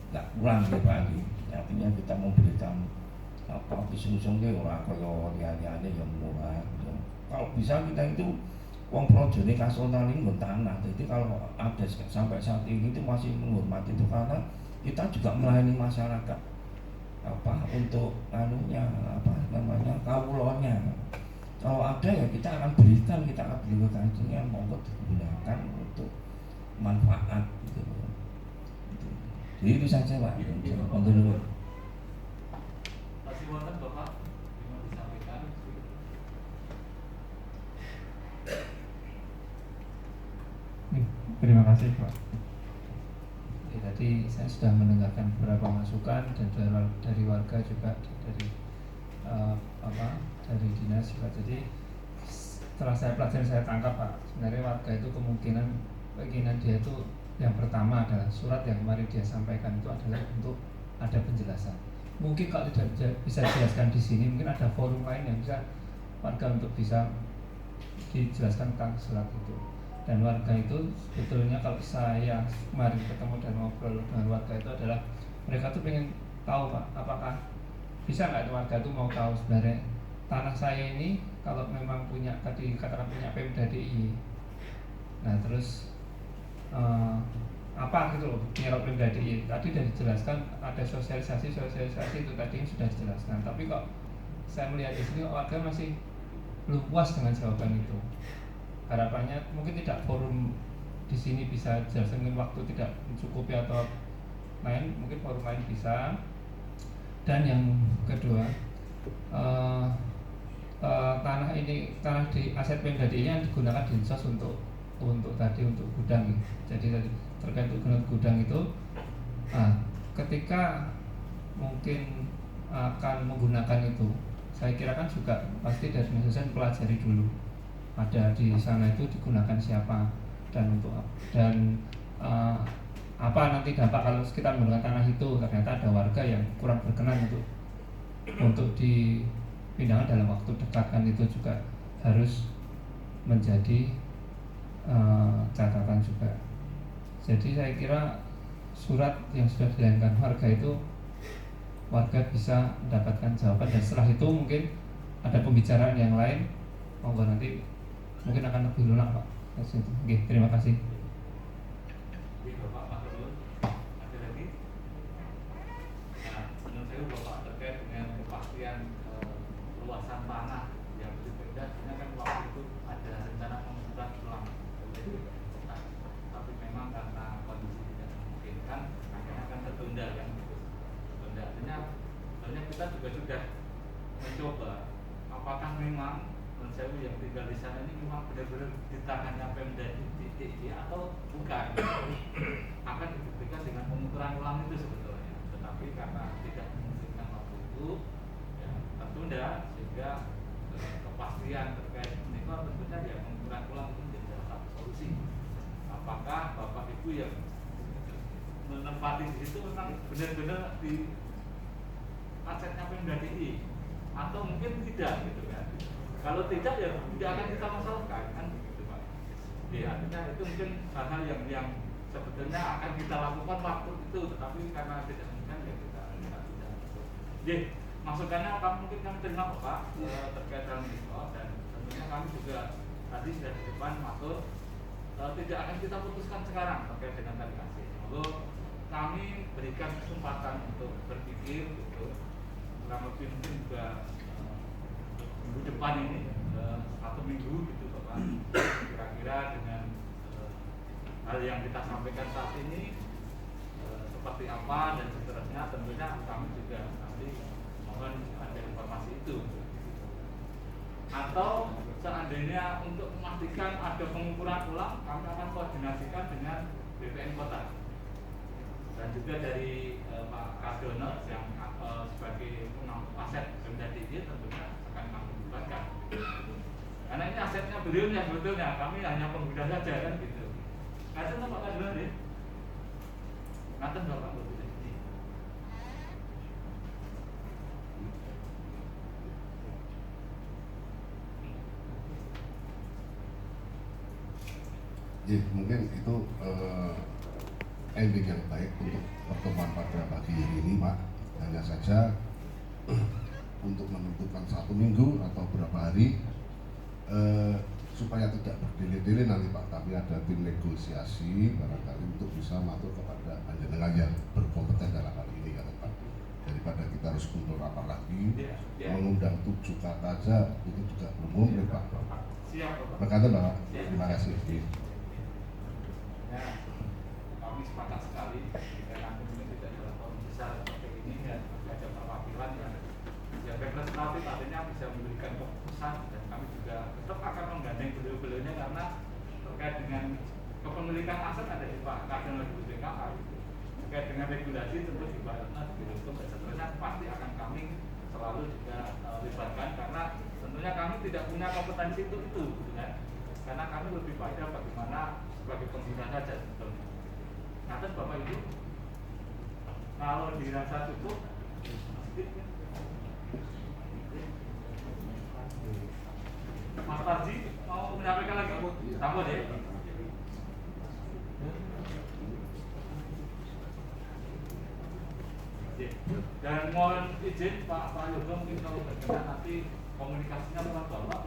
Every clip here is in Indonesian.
nggak kurang ya Pak. Artinya kita memberikan apa pisung-pisungnya orang kaya liane-liane yang murah. Kalau bisa kita itu wong projone nasional ini tanah. Jadi kalau ada sampai saat ini itu masih menghormati itu karena kita juga melayani masyarakat apa untuk anunya apa namanya kawulonya. Kalau ada ya kita akan berikan, kita akan berikan yang monggo digunakan untuk manfaat gitu. Jadi itu saja Pak. Menurut masih wonten Bapak yang disampaikan. Terima kasih Pak. Ya, tadi saya sudah mendengarkan beberapa masukan dan dari warga juga dari dari dinas juga. Jadi setelah saya pelajari, saya tangkap Pak, sebenarnya warga itu keinginan dia itu yang pertama adalah surat yang kemarin dia sampaikan itu adalah untuk ada penjelasan. Mungkin kalau tidak bisa dijelaskan di sini, mungkin ada forum lain yang bisa warga untuk bisa dijelaskan tentang surat itu. Dan warga itu sebetulnya kalau saya kemarin ketemu dan ngobrol dengan warga itu adalah mereka tuh pengen tahu Pak, apakah bisa nggak warga itu mau tahu sebenarnya tanah saya ini kalau memang punya tadi katakan punya Pemda DIY, nah terus apa gitu loh nyerap Pemda DIY tadi sudah dijelaskan, ada sosialisasi itu tadi yang sudah dijelaskan, tapi kok saya melihat di sini warga masih belum puas dengan jawaban itu. Harapannya mungkin tidak forum di sini bisa jelaskan, mungkin waktu tidak mencukupi atau lain, mungkin forum lain bisa. Dan yang kedua, tanah di aset Pemda DIY yang digunakan Dinsos untuk gudang. Jadi terkait gudang itu, ketika mungkin akan menggunakan itu, saya kira kan juga pasti dari Dinsos pelajari dulu ada di sana itu digunakan siapa dan untuk apa nanti dampak kalau kita menggunakan tanah itu ternyata ada warga yang kurang berkenan untuk dipindahkan dalam waktu dekat, kan itu juga harus menjadi catatan juga. Jadi saya kira surat yang sudah dilayangkan warga itu warga bisa mendapatkan jawaban, dan setelah itu mungkin ada pembicaraan yang lain, monggo nanti mungkin akan lebih lunak Pak. Oke, terima kasih. Bapak Mas Rul, ada lagi? Nah, menurut saya Bapak terkait dengan kepastian luasan tanah yang berbeda, karena kan waktu itu ada rencana pembentukan ulang, tapi memang karena kondisi tidak memungkinkan, akhirnya akan tertunda kan. Tertunda, artinya kita juga sudah mencoba apakah memang Sewu yang tinggal di sana ini memang benar-benar di tangannya Pemda DIY atau bukan, akan dibuktikan dengan pengukuran ulang itu sebetulnya, tetapi karena tidak memungkinkan waktu itu ya tertunda, sehingga kepastian terkait ini tentunya ya pengukuran ulang itu menjadi salah satu solusi. Apakah Bapak Ibu yang menempati di situ memang benar-benar di asetnya Pemda DIY atau mungkin tidak gitu kan? Kalau tidak ya tidak akan kita masalahkan kan begitu Pak. Ya, artinya itu mungkin hal-hal yang sebetulnya akan kita lakukan waktu itu, tetapi karena tidak mungkin ya kita tidak. Jadi masukannya mungkin kami terima Pak terkait hal ini, dan tentunya kami juga tadi sudah di depan matur tidak akan kita putuskan sekarang terkait dengan tadi kasih. Lalu kami berikan kesempatan untuk berpikir gitu. Kurang lebih mungkin juga minggu depan ini 1 minggu gitu Bapak, kira-kira dengan hal yang kita sampaikan saat ini seperti apa dan seterusnya, tentunya kami juga nanti mohon ada informasi itu. Atau seandainya untuk memastikan ada pengukuran ulang, kami akan koordinasikan dengan BPN Kota dan juga dari Pak Kadono yang sebagai aset Pemda DIY tentunya akan kami libatkan. Karena ini asetnya beliau yang sebetulnya, kami hanya pengguna saja kan gitu. Ngaten Pak Kadono ya? Ngaten Bapak Ibu. Ya, mungkin itu ending yang baik untuk pertemuan pada pagi ini, Pak. Hanya saja untuk menentukan 1 minggu atau berapa hari supaya tidak berdele-dele nanti, Pak. Tapi ada tim negosiasi barangkali untuk bisa masuk kepada panjenengan yang berkompeten dalam hal ini kan, Pak. Daripada kita harus kumpul rapat lagi, mengundang 7 kata aja itu juga belum mungkin, Pak. Siap, Bapak. Berkata, Pak. Terima kasih. Ya, kami sepakat sekali jika kami ini tidak dalam forum besar seperti ini dan ada perwakilan yang representatif artinya bisa memberikan keputusan, dan kami juga tetap akan menggandeng beliau-beliaunya karena terkait dengan kepemilikan aset ada di Pak Kadang oleh BPKA, terkait dengan regulasi tentu di Baratna, di Hukum dan seterusnya pasti akan kami selalu juga libatkan, karena tentunya kami tidak punya kompetensi itu gitu kan, karena kami lebih pada bagaimana sebagai pengguna saja sebetulnya. Nah, terus Bapak Ibu, kalau dirasa cukup, Mas Parji mau menyampaikan lagi? Tambah deh. Dan mohon izin Pak Yoga, mungkin kalau berkenan nanti komunikasinya lewat Bapak.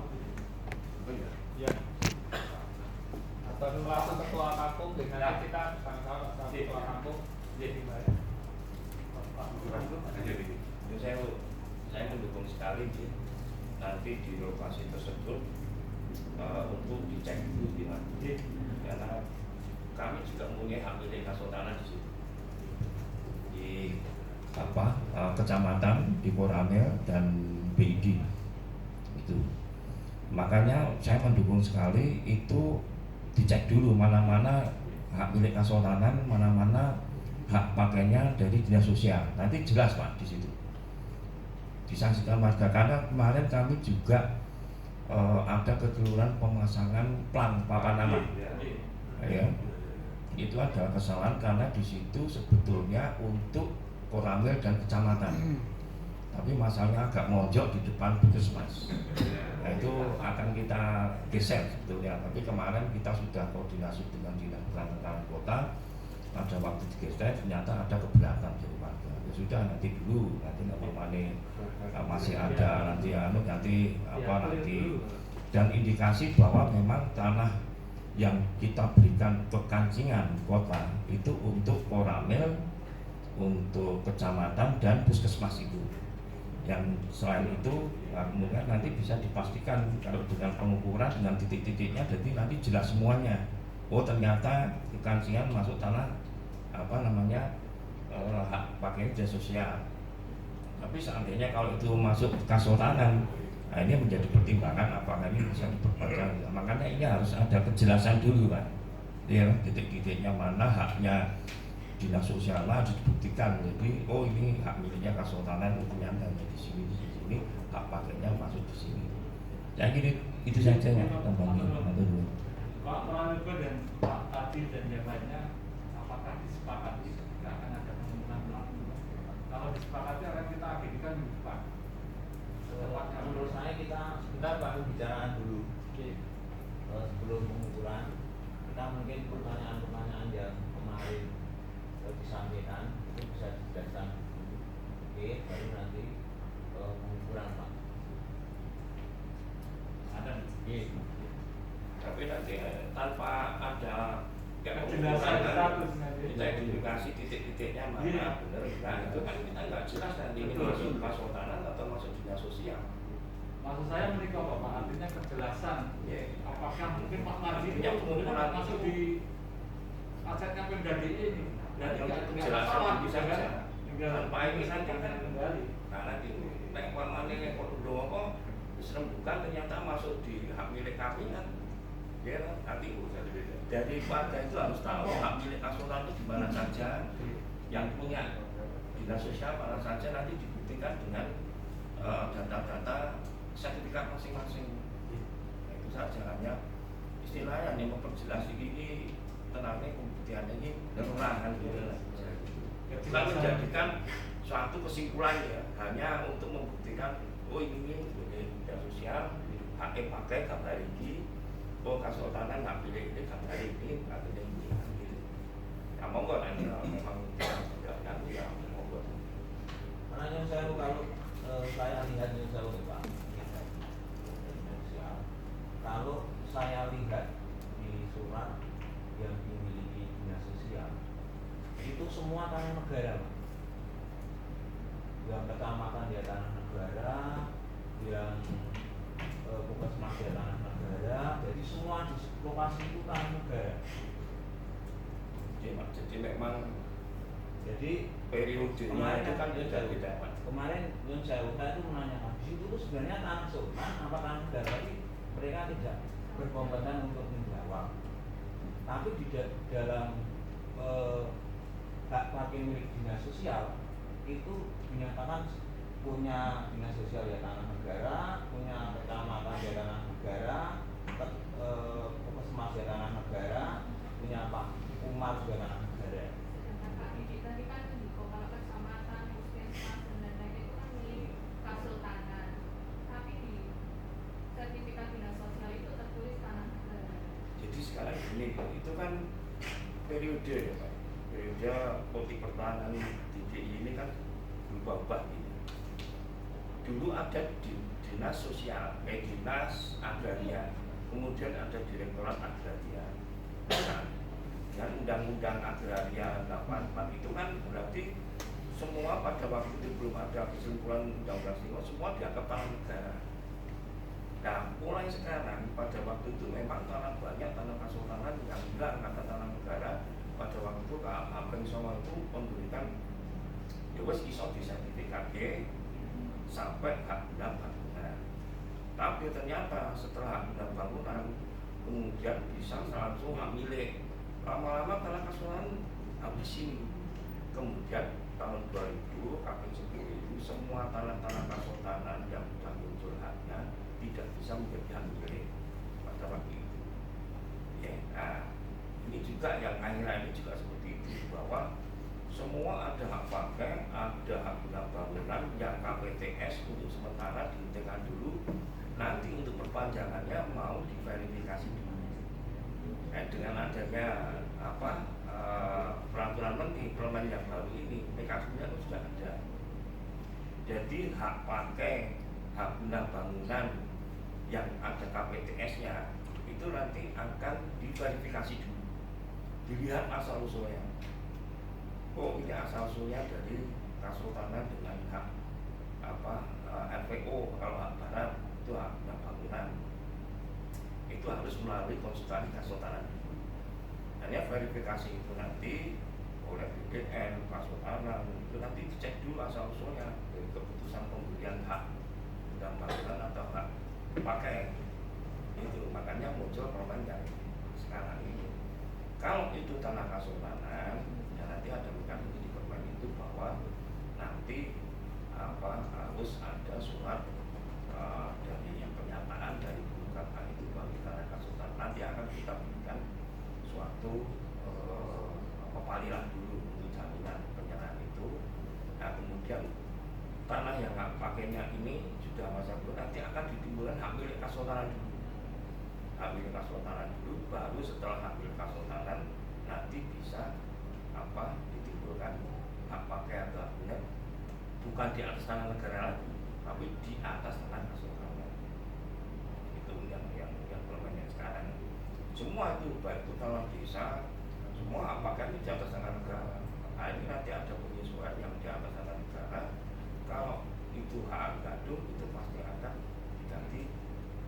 Ya. Atau langsung ketua kampung dengan kita sama-sama ketua kampung. Jadi saya mendukung sekali nanti di lokasi tersebut untuk dicek dulu karena kami juga mempunyai hak milik Kasultanan di situ, di kecamatan di Koramil dan BID itu. Makanya saya mendukung sekali itu dicek dulu mana-mana hak milik Kasultanan, mana-mana hak pakainya dari dinas sosial. Nanti jelas Pak di situ. Disaksikan warga, karena kemarin kami juga ada kekeliruan pemasangan plang papan nama. Ya. Itu ada kesalahan karena di situ sebetulnya untuk Koramil dan kecamatan. Tapi masalahnya agak mojok di depan puskesmas. Nah, itu akan kita geser sebetulnya. Tapi kemarin kita sudah koordinasi dengan dinas perangkat kota. Pada waktu digeser ternyata ada keberatan dari warga. Ya sudah, nanti dulu, nanti masih ada nanti nanti dan indikasi bahwa memang tanah yang kita berikan ke Kancingan kota itu untuk Koramil, untuk kecamatan dan puskesmas itu. Yang selain itu kemudian nanti bisa dipastikan kalau dengan pengukuran dengan titik-titiknya, jadi nanti jelas semuanya. Oh ternyata di Kancingan masuk tanah hak pakai jasa sosial. Tapi seandainya kalau itu masuk Kasultanan, nah ini menjadi pertimbangan apakah ini bisa diperpanjang. Makanya ini harus ada kejelasan dulu kan, ya titik-titiknya mana haknya dinas sosial lah dibuktikan. Jadi oh ini hak miliknya Kasultanan, itu nyatanya di sini, hak pakainya masuk di sini. Ya gini itu saja ya tambahnya. Pak Prayoga dan Pak Tati dan yang lainnya, apakah disepakati akan ada pengumuman? Kalau disepakati akan kita agendakan di depan. Menurut saya kita sebentar Pak bicaraan dulu. Sebelum pengukuran kita mungkin pertanyaan-pertanyaan yang kemarin disampaikan itu bisa dijelaskan dulu. Oke, baru nanti pengukuran Pak. Ada. Tapi nanti tanpa ada kejelasan status kita identifikasi titik-titiknya mana benar. Nah itu kan kita nggak jelas nanti ini masuk Kasultanan atau masuk dinas sosial. Maksud saya menikah Bapak, artinya kejelasan. Apakah mungkin Pak Marji yang pengukuran masuk di asetnya Pemda DIY ini? Dan kejelasan bisa saja. Tanpa ini saja kan kembali. Nah nanti nek pamane kok udah apa bukan ternyata masuk di hak milik kami kan. Ya nanti dari warga itu harus tahu hak milik Kasultanan itu di mana saja, yang punya dinas sosial mana saja, nanti dibuktikan dengan data-data sertifikat masing-masing. Nah, itu saja hanya istilahnya yang memperjelas ini tenangnya pembuktiannya ini perorangan gitu. Bukan menjadikan suatu kesimpulan ya, hanya untuk membuktikan oh ini dinas sosial pakai gambar ini. Oh Kasultanan nggak pilih ini gambar ini, nggak pilih ini gitu. Nah, monggo nanti kalau memang tidak nyambung ya monggo. Karena yang saya kalau saya lihat yang saya Pak, kalau saya lihat di surat yang dimiliki dinas sosial itu semua tanah negara, Pak. Yang kecamatan dia tanah negara, yang puskesmas dia tanah negara, jadi semua di lokasi itu tanah negara. Jadi memang Jadi periodenya itu kan beda-beda, Pak. Kemarin yang saya itu menanyakan di situ sebenarnya tanah sultan apa tanah negara, tapi mereka tidak berkompeten untuk menjawab. Tapi di dalam hak pakai milik dinas sosial itu dinyatakan punya dinas sosial ya tanah negara, punya kecamatan ya tanah negara, puskesmas ya tanah negara, punya Pak Umar juga tanah negara. Tadi kan kalau kecamatan, puskesmas dan lain-lain itu kan milik Kasultanan, tapi di sertifikat dinas sosial itu tertulis tanah negara. Jadi sekarang gini, itu kan periode ya Pak. Periode politik pertahanan DKI ini kan berubah-ubah gitu. Dulu ada dinas sosial, dinas agraria, kemudian ada direktorat agraria. Nah, dengan undang-undang agraria 84 itu kan berarti semua pada waktu itu belum ada kesimpulan undang-undang semua dianggap tanah negara. Nah, mulai sekarang pada waktu itu memang tanah banyak tanah Kasultanan yang bilang kata tanah negara. Pada waktu itu Abeng Songo itu memberikan ya wis iso disertifikasi sampai hak guna bangunan. Tapi ternyata setelah hak guna bangunan kemudian bisa langsung hak milik. Lama-lama tanah Kasultanan habisin. Kemudian tahun 2000 KP 10 itu semua tanah-tanah Kasultanan yang sudah muncul haknya tidak bisa menjadi hak milik pada waktu itu. Ya, nah, ini juga yang akhirnya ini juga seperti itu, bahwa semua ada hak pakai, ada hak guna bangunan yang KPTS untuk sementara dihentikan dulu, nanti untuk perpanjangannya mau diverifikasi dulu. Dengan adanya peraturan menteri permen yang baru ini, mekanismenya sudah ada. Jadi hak pakai, hak guna bangunan yang ada KPTS-nya itu nanti akan diverifikasi dulu, dilihat asal usulnya. Oh, ini asal usulnya dari Kasultanan dengan hak RPO, kalau hak barat itu hak guna bangunan. Itu harus melalui konsultasi Kasultanan. Hanya verifikasi itu nanti oleh BPN, Kasultanan itu nanti dicek dulu asal usulnya dari keputusan pemberian hak guna bangunan atau hak pakai. Itu makanya muncul permen yang sekarang ini. Kalau itu tanah Kasultanan, ya nanti ada mekanisme di permen itu bahwa nanti harus ada surat dari yang pernyataan dari penggugat itu bagi tanah Kasultanan. Nanti akan kita berikan suatu pepaliran dulu untuk jaminan penyerahan itu. Nah, kemudian tanah yang hak pakainya ini sudah masa dulu nanti akan ditimbulkan hak milik Kasultanan dulu. Hak milik Kasultanan dulu, baru setelah hak milik Kasultanan nanti bisa ditimbulkan hak pakai atau hak milik, bukan di atas tanah negara lagi, tapi di atas tanah Kasultanan. Itu yang permen yang sekarang. Semua itu baik itu tanah desa, semua apakah di atas tanah negara. Nah, ini nanti ada penyesuaian yang di atas tanah negara. Kalau itu hak gaduh itu pasti akan diganti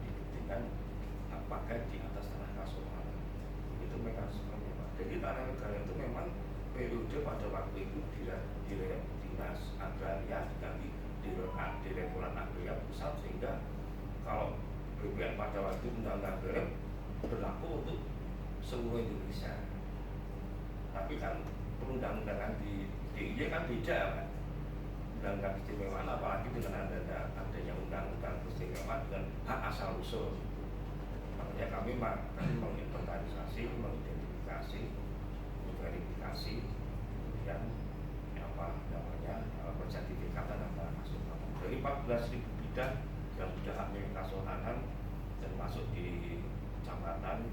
dibuktikan hak pakai di atas tanah Kasultanan. Itu mekanismenya, Pak. Jadi tanah negara itu memang periode pada waktu itu dinas agraria diganti direktorat agraria pusat, sehingga kalau BPN pada waktu undang-undang agraria berlaku untuk seluruh Indonesia. Tapi kan perundang-undangan di DIY kan beda, kan? Undang-undang keistimewaan apalagi dengan adanya undang-undang keistimewaan dengan hak asal usul. Makanya kami menginventarisasi, mengidentifikasi, memverifikasi, kemudian persertifikatan antara Kasultanan. Dari 14.000 bidang yang sudah hak milik Kasultanan termasuk di Kecamatan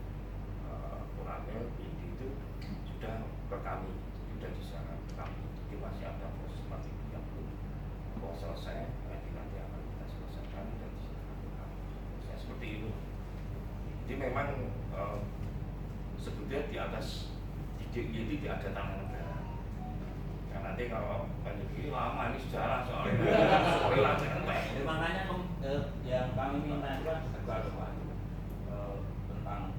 Koramil itu sudah ke kami kalau selesai nanti akan kita selesaikan dan saya seperti itu. Jadi memang sebetulnya di atas ini tidak ada tanah negara. Karena nanti kalau banyak ini lama, ini sejarah soalnya. Makanya yang kami minta itu kan juga tentang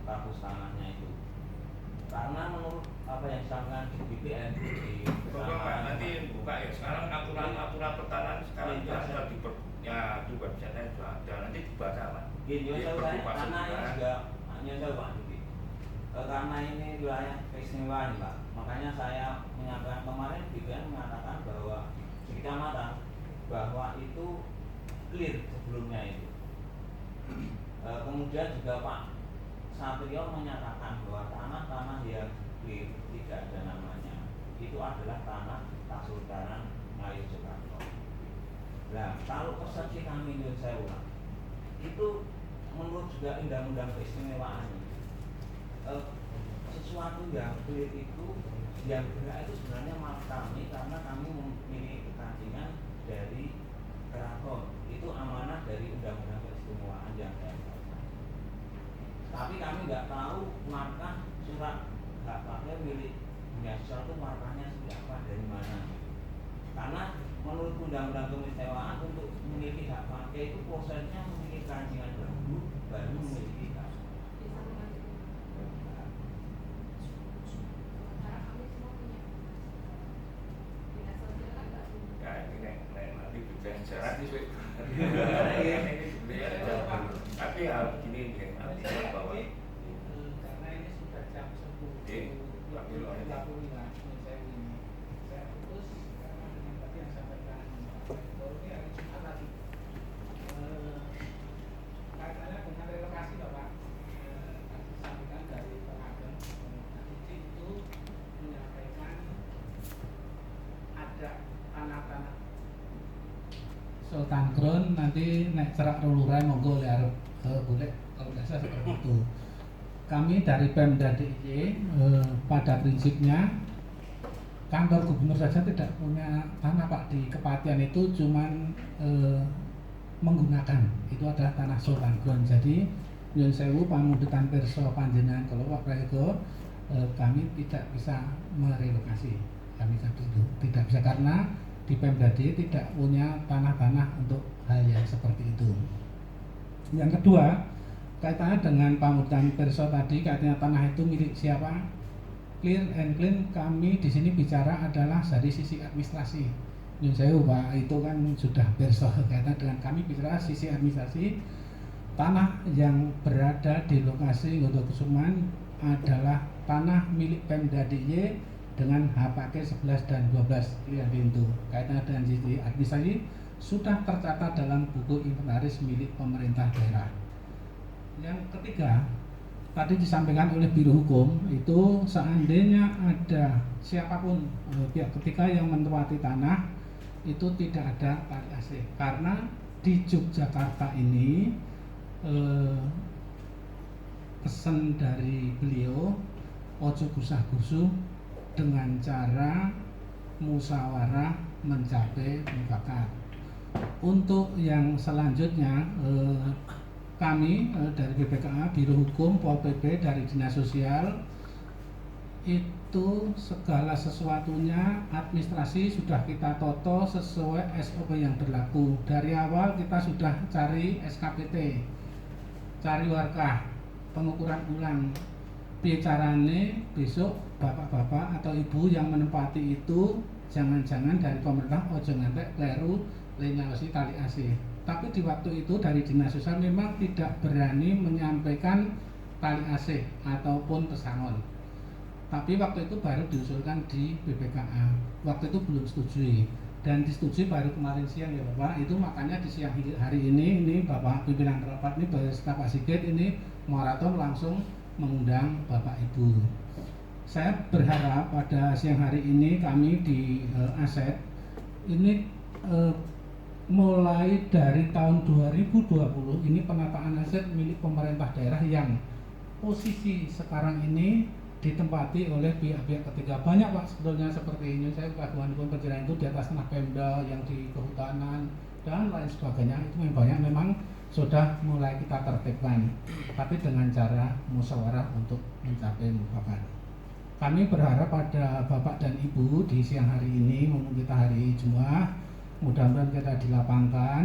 status tanahnya itu. Karena menurut apa yang disampaikan di BPN di nanti buka ya. Sekarang aturan pertanahan sekarang sudah ya di website-nya sudah ada, nanti dibaca lah. Gini, karena ini juga nyesel Pak Diki. Karena ini wilayah istimewa nih Pak, makanya saya menyampaikan kemarin BPN mengatakan bahwa di kecamatan bahwa itu clear sebelumnya itu. Kemudian juga Pak Satrio menyatakan bahwa tanah-tanah yang clear tidak ada namanya itu adalah tanah Kasultanan Ngayogyakarta. Nah, kalau persepsi kami Nyun Sewu itu menurut juga undang-undang keistimewaan sesuatu yang clear itu yang berat itu sebenarnya maaf kami karena kami memiliki kepentingan dari keraton itu amanah dari undang-undang keistimewaan yang saya baca. Tapi kami nggak tahu markah surat hak pakai milik biasa itu markahnya seperti apa dari mana. Karena menurut undang-undang keistimewaan untuk memiliki hak pakai itu prosesnya memiliki kerancingan dahulu baru memiliki hak. Sejarah ini tapi ya begini nih, artinya bahwa karena ini sudah jam 10.30 lah saya putus karena dengan tadi yang sampaikan ini hari Jumat tadi kaitannya dengan relokasi Bapak tadi disampaikan dari Pengadem itu menyampaikan ada tanah-tanah Sultan Ground nanti naik cerak Rulurai monggo liar boleh kalau biasa seperti itu. Kami dari Pemda DIY pada prinsipnya kantor gubernur saja tidak punya tanah Pak di Kepatihan itu cuman menggunakan itu adalah tanah Sultan Ground. Jadi Nyun Sewu pamundutan pirsa panjenengan kalau Pak Prayogo kami tidak bisa merelokasi. Kami tidak bisa karena di Pemda DIY tidak punya tanah-tanah untuk hal yang seperti itu. Yang kedua, kaitannya dengan pamundutan pirsa tadi, katanya tanah itu milik siapa? Clear and clean, kami di sini bicara adalah dari sisi administrasi. Nyun Sewu Pak, itu kan sudah pirsa kaitan dengan kami bicara sisi administrasi. Tanah yang berada di lokasi Nggodokusuman adalah tanah milik Pemda DIY dengan HPK 11 dan 12 pilihan pintu. Kaitan dengan sisi administrasi sudah tercatat dalam buku inventaris milik pemerintah daerah. Yang ketiga, tadi disampaikan oleh Biro Hukum itu seandainya ada siapapun pihak ketiga yang menempati tanah itu tidak ada tali asih karena di Yogyakarta ini pesan dari beliau ojo gusah-gusuh dengan cara musyawarah mencapai mufakat. Untuk yang selanjutnya kami dari BPKA, Biro Hukum, Pol PP, dari Dinas Sosial itu segala sesuatunya administrasi sudah kita toto sesuai SOP yang berlaku. Dari awal kita sudah cari SKPT, cari warkah, pengukuran ulang. Bicarane besok bapak-bapak atau ibu yang menempati itu jangan-jangan dari pemerintah ojo ngantek kleru lenyalosi tali asih. Tapi di waktu itu dari Dinas Sosial memang tidak berani menyampaikan tali asih ataupun pesangon. Tapi waktu itu baru diusulkan di BPKA. Waktu itu belum setujui dan disetujui baru kemarin siang ya Bapak. Itu makanya di siang hari ini Bapak pimpinan rapat ini beserta Pak Sigit ini maraton langsung mengundang Bapak Ibu. Saya berharap pada siang hari ini kami di Aset ini mulai dari tahun 2020 ini penataan aset milik pemerintah daerah yang posisi sekarang ini ditempati oleh pihak-pihak ketiga. Banyak Pak sebetulnya seperti ini. Saya kelakuan hukum perceraian itu di atas tanah Pemda, yang di kehutanan dan lain sebagainya. Itu yang banyak memang sudah mulai kita tertibkan, tapi dengan cara musyawarah untuk mencapai mufakat. Kami berharap pada Bapak dan Ibu di siang hari ini, mumpung kita hari Jumat, mudah-mudahan kita dilapangkan.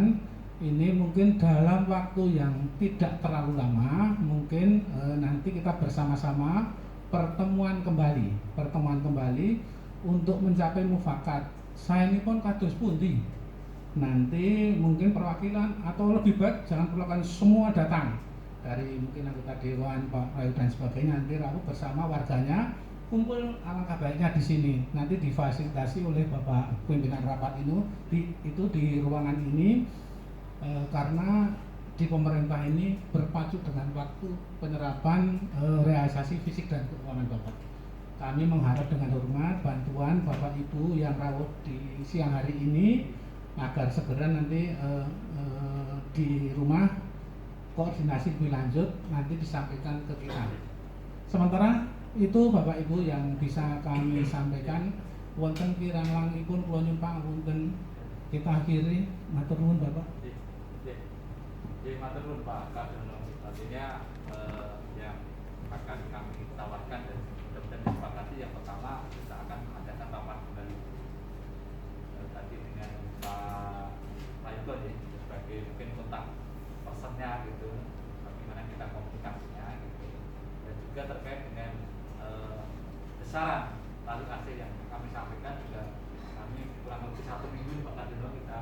Ini mungkin dalam waktu yang tidak terlalu lama, mungkin nanti kita bersama-sama pertemuan kembali untuk mencapai mufakat. Saya ini pun kados pundi. Nanti mungkin perwakilan atau lebih baik jangan perlukan semua datang dari mungkin anggota dewan, Pak Ayu dan sebagainya. Nanti Rabu bersama warganya kumpul, alangkah baiknya di sini. Nanti difasilitasi oleh Bapak pimpinan rapat itu di ruangan ini, karena di pemerintah ini berpacu dengan waktu penyerapan realisasi fisik dan keuangan Bapak. Kami mengharap dengan hormat bantuan Bapak Ibu yang rawuh di siang hari ini agar segera nanti di rumah koordinasi lebih lanjut nanti disampaikan ke kita. Sementara itu Bapak Ibu yang bisa kami sampaikan. Wonten kirang langipun kula nyuwun pangapunten, kita akhiri. Matur nuwun Bapak. Jadi matur nuwun Pak Kadono. Artinya yang akan kami tawarkan dan mudah-mudahan disepakati, yang pertama kita akan mengadakan rapat kembali tadi dengan Pak Yuto ya, sebagai mungkin kontak personnya gitu, bagaimana kita komunikasinya gitu, dan juga terkait dengan besaran tali AC yang kami sampaikan juga kami kurang lebih 1 minggu Pak Kadono kita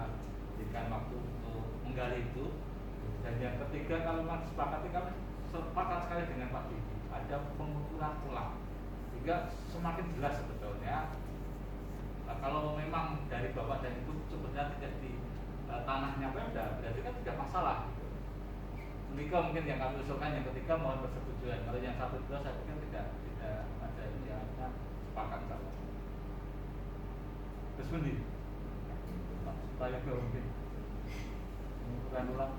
berikan waktu untuk menggali itu. Dan yang ketiga, kalau memang sepakati, kami sepakat sekali dengan Pak Didi, ada pengukuran ulang sehingga semakin jelas sebetulnya. Kalau memang dari Bapak dan Ibu sebenarnya tidak di tanahnya Pemda, berarti kan tidak masalah gitu. Demikian mungkin yang kami usulkan. Yang ketiga, mohon persetujuan. Kalau yang 1 2 saya pikir tidak ada ini, ya sepakat saja. Terus pundi? Pak Yoga mungkin pengukuran ulang,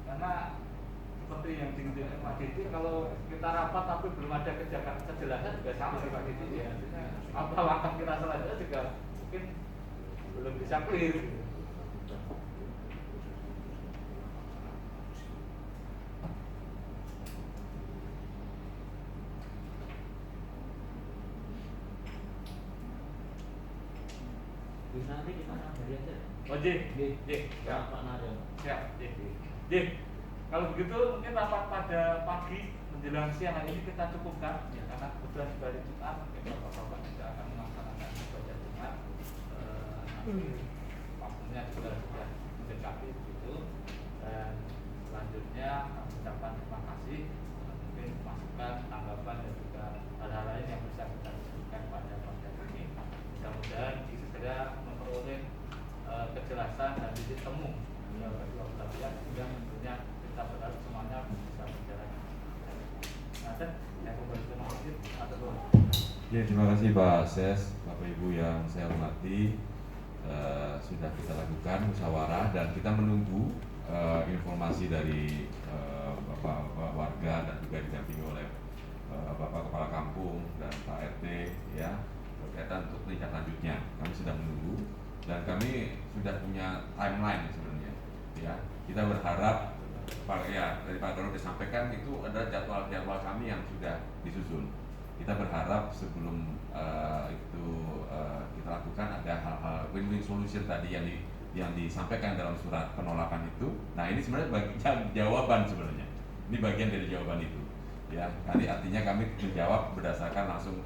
karena seperti yang diinginkan Pak Didi, kalau kita rapat tapi belum ada kejelasan juga sama dengan Pak Didi ya. Apa langkah kita selanjutnya juga mungkin belum bisa clear. Nanti kita kabari aja. Oh siap Pak Naryo. Siap, kalau begitu mungkin rapat pada pagi menjelang siang hari ini kita cukupkan ya, karena kebetulan juga hari Jumat, mungkin Bapak-Bapak juga akan melaksanakan ibadah Jumat. Waktunya juga sudah mendekati begitu, dan selanjutnya kami ucapkan terima kasih, mungkin masukan, tanggapan dan juga hal-hal lain yang bisa kita diskusikan pada podcast ini. Mudah-mudahan segera memperoleh kejelasan dan titik temu kedua belah pihak, sehingga tentunya kita berharap semuanya bisa berjalan. Nah, saya kembali ke masjid atau ya, terima kasih Pak Ses, Bapak Ibu yang saya hormati. Sudah kita lakukan musyawarah dan kita menunggu informasi dari Bapak warga dan juga didampingi oleh Bapak Kepala Kampung dan Pak RT ya, berkaitan untuk tindak lanjutnya. Kami sedang menunggu dan kami sudah punya timeline sebenarnya ya. Kita berharap dari Pak Dono disampaikan itu ada jadwal kami yang sudah disusun. Kita berharap sebelum itu kita lakukan ada hal-hal win-win solution tadi yang disampaikan dalam surat penolakan itu. Nah, ini sebenarnya bagian jawaban sebenarnya. Ini bagian dari jawaban itu. Ya, nanti artinya kami menjawab berdasarkan langsung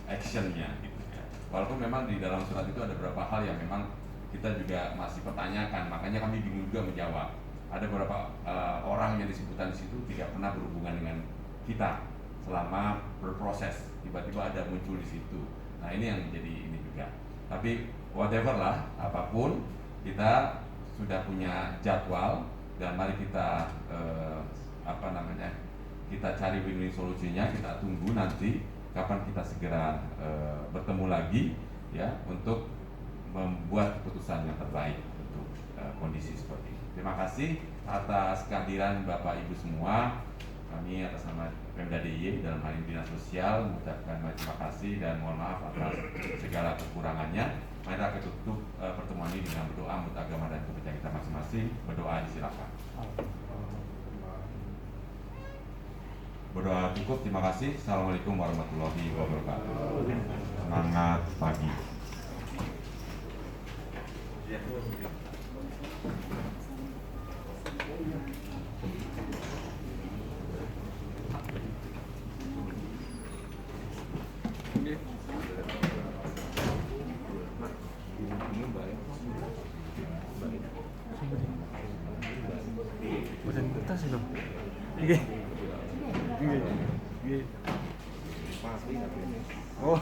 actionnya gitu ya. Walaupun memang di dalam surat itu ada beberapa hal yang memang kita juga masih pertanyakan, makanya kami bingung juga menjawab. Ada beberapa orang yang disebutkan di situ tidak pernah berhubungan dengan kita selama berproses, tiba-tiba ada muncul di situ. Nah, ini yang menjadi ini juga. Tapi whatever lah, apapun, kita sudah punya jadwal dan mari kita kita cari win-win solusinya. Kita tunggu nanti kapan kita segera bertemu lagi ya untuk membuat keputusan yang terbaik untuk kondisi seperti ini. Terima kasih atas kehadiran Bapak Ibu semua. kami atas nama Pemda DIY dalam hal ini Dinas Sosial mengucapkan terima kasih dan mohon maaf atas segala kekurangannya. Mari kita tutup pertemuan ini dengan berdoa menurut agama dan kepercayaan kita masing-masing. Berdoa disilakan. Berdoa cukup, terima kasih. Assalamualaikum warahmatullahi wabarakatuh. Semangat pagi. Oh.